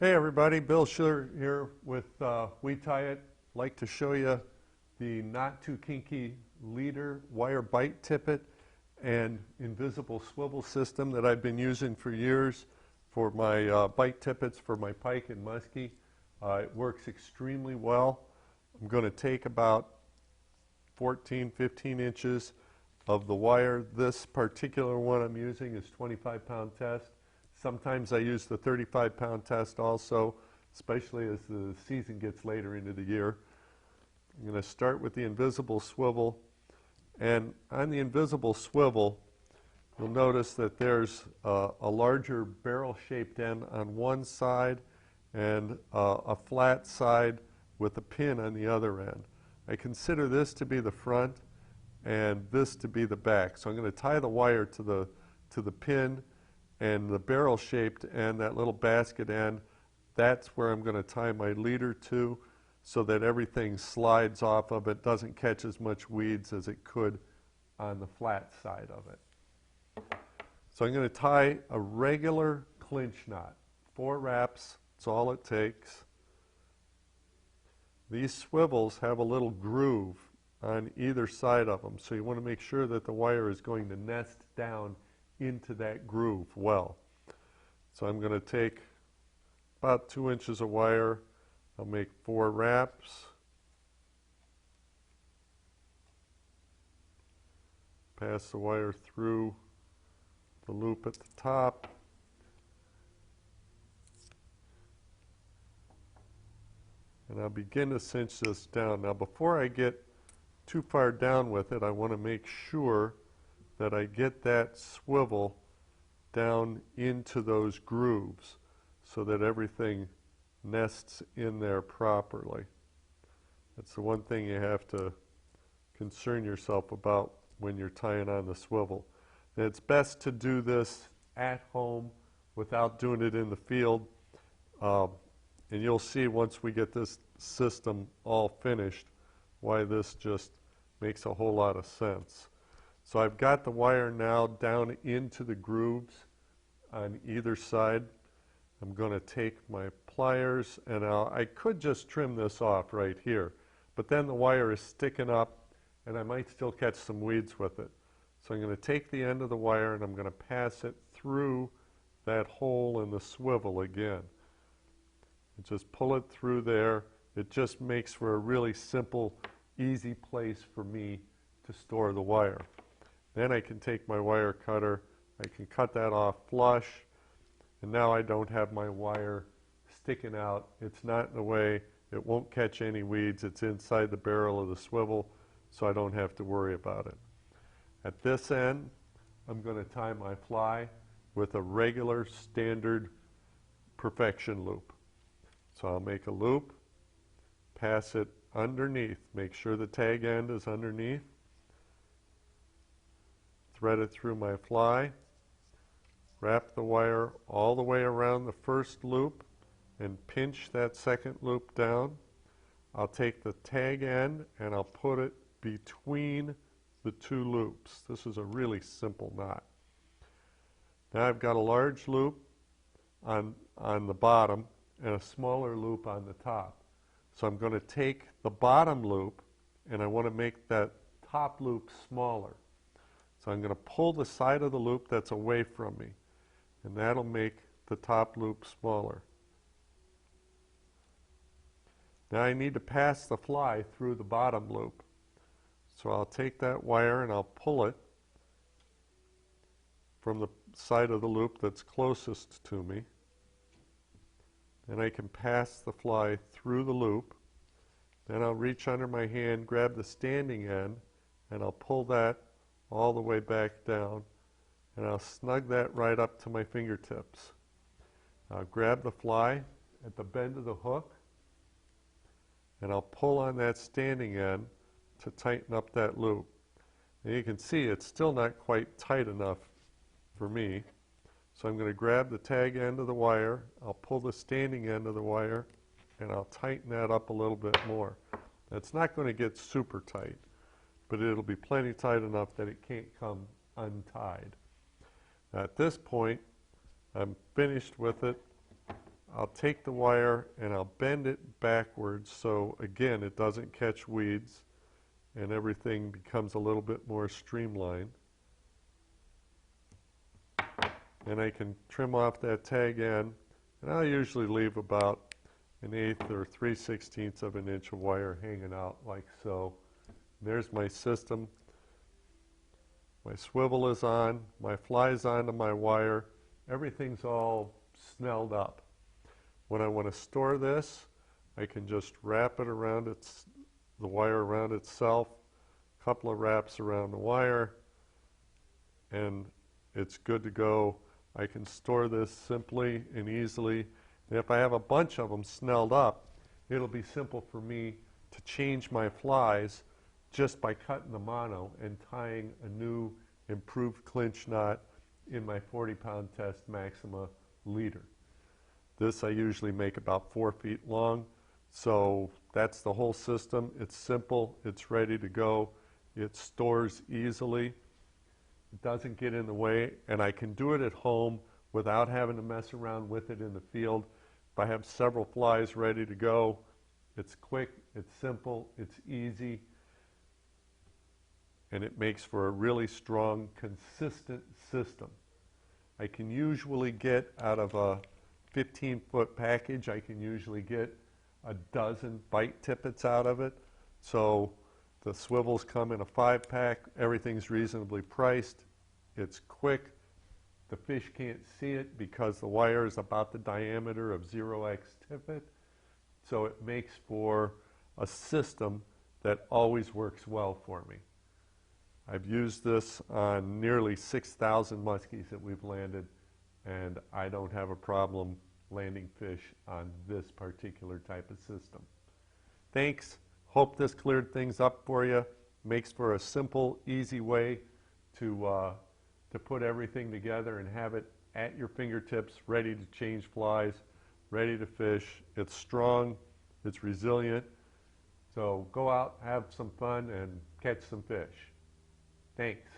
Hey everybody, Bill Schiller here with We Tie It. Like to show you the Knot2Kinky leader wire bite tippet and invisible swivel system that I've been using for years for my bite tippets for my Pike and Musky. It works extremely well. I'm going to take about 14-15 inches of the wire. This particular one I'm using is 25-pound test. Sometimes I use the 35-pound test also, especially as the season gets later into the year. I'm going to start with the invisible swivel. And on the invisible swivel, you'll notice that there's a larger barrel-shaped end on one side and a flat side with a pin on the other end. I consider this to be the front and this to be the back. So I'm going to tie the wire to the pin and the barrel-shaped end, that little basket end. That's where I'm going to tie my leader to so that everything slides off of it, doesn't catch as much weeds as it could on the flat side of it. So I'm going to tie a regular clinch knot. 4 wraps, that's all it takes. These swivels have a little groove on either side of them, so you want to make sure that the wire is going to nest down into that groove well. So I'm going to take about 2 inches of wire. I'll make 4 wraps. Pass the wire through the loop at the top. And I'll begin to cinch this down. Now before I get too far down with it, I want to make sure that I get that swivel down into those grooves so that everything nests in there properly. That's the one thing you have to concern yourself about when you're tying on the swivel. And it's best to do this at home without doing it in the field. And you'll see once we get this system all finished why this just makes a whole lot of sense. So I've got the wire now down into the grooves on either side. I'm going to take my pliers and I could just trim this off right here, but then the wire is sticking up and I might still catch some weeds with it. So I'm going to take the end of the wire and I'm going to pass it through that hole in the swivel again. And just pull it through there. It just makes for a really simple, easy place for me to store the wire. Then I can take my wire cutter, I can cut that off flush, and now I don't have my wire sticking out. It's not in the way, it won't catch any weeds, it's inside the barrel of the swivel, so I don't have to worry about it. At this end, I'm going to tie my fly with a regular standard perfection loop. So I'll make a loop, pass it underneath, make sure the tag end is underneath, thread it through my fly, wrap the wire all the way around the first loop and pinch that second loop down. I'll take the tag end and I'll put it between the 2 loops. This is a really simple knot. Now I've got a large loop on the bottom and a smaller loop on the top. So I'm going to take the bottom loop and I want to make that top loop smaller. So I'm going to pull the side of the loop that's away from me, and that'll make the top loop smaller. Now I need to pass the fly through the bottom loop. So I'll take that wire and I'll pull it from the side of the loop that's closest to me. And I can pass the fly through the loop. Then I'll reach under my hand, grab the standing end, and I'll pull that all the way back down, and I'll snug that right up to my fingertips. I'll grab the fly at the bend of the hook, and I'll pull on that standing end to tighten up that loop. And you can see it's still not quite tight enough for me. So I'm going to grab the tag end of the wire, I'll pull the standing end of the wire, and I'll tighten that up a little bit more. It's not going to get super tight, but it'll be plenty tight enough that it can't come untied. At this point, I'm finished with it. I'll take the wire and I'll bend it backwards so again it doesn't catch weeds and everything becomes a little bit more streamlined. And I can trim off that tag end, and I'll usually leave about 1/8 or 3/16 of an inch of wire hanging out like so. There's my system. My swivel is on, my fly's onto my wire, everything's all snelled up. When I want to store this, I can just wrap it around the wire around itself, a couple of wraps around the wire, and it's good to go. I can store this simply and easily. And if I have a bunch of them snelled up, it'll be simple for me to change my flies just by cutting the mono and tying a new improved clinch knot in my 40-pound test Maxima leader. This I usually make about 4 feet long, so that's the whole system. It's simple, it's ready to go, it stores easily, it doesn't get in the way, and I can do it at home without having to mess around with it in the field. If I have several flies ready to go, it's quick, it's simple, it's easy, and it makes for a really strong, consistent system. I can usually get out of a 15-foot package, I can usually get a dozen bite tippets out of it. So the swivels come in a 5-pack, everything's reasonably priced, it's quick, the fish can't see it because the wire is about the diameter of 0x tippet, so it makes for a system that always works well for me. I've used this on nearly 6,000 muskies that we've landed, and I don't have a problem landing fish on this particular type of system. Thanks. Hope this cleared things up for you. Makes for a simple, easy way to put everything together and have it at your fingertips, ready to change flies, ready to fish. It's strong, it's resilient. So go out, have some fun, and catch some fish. Thanks.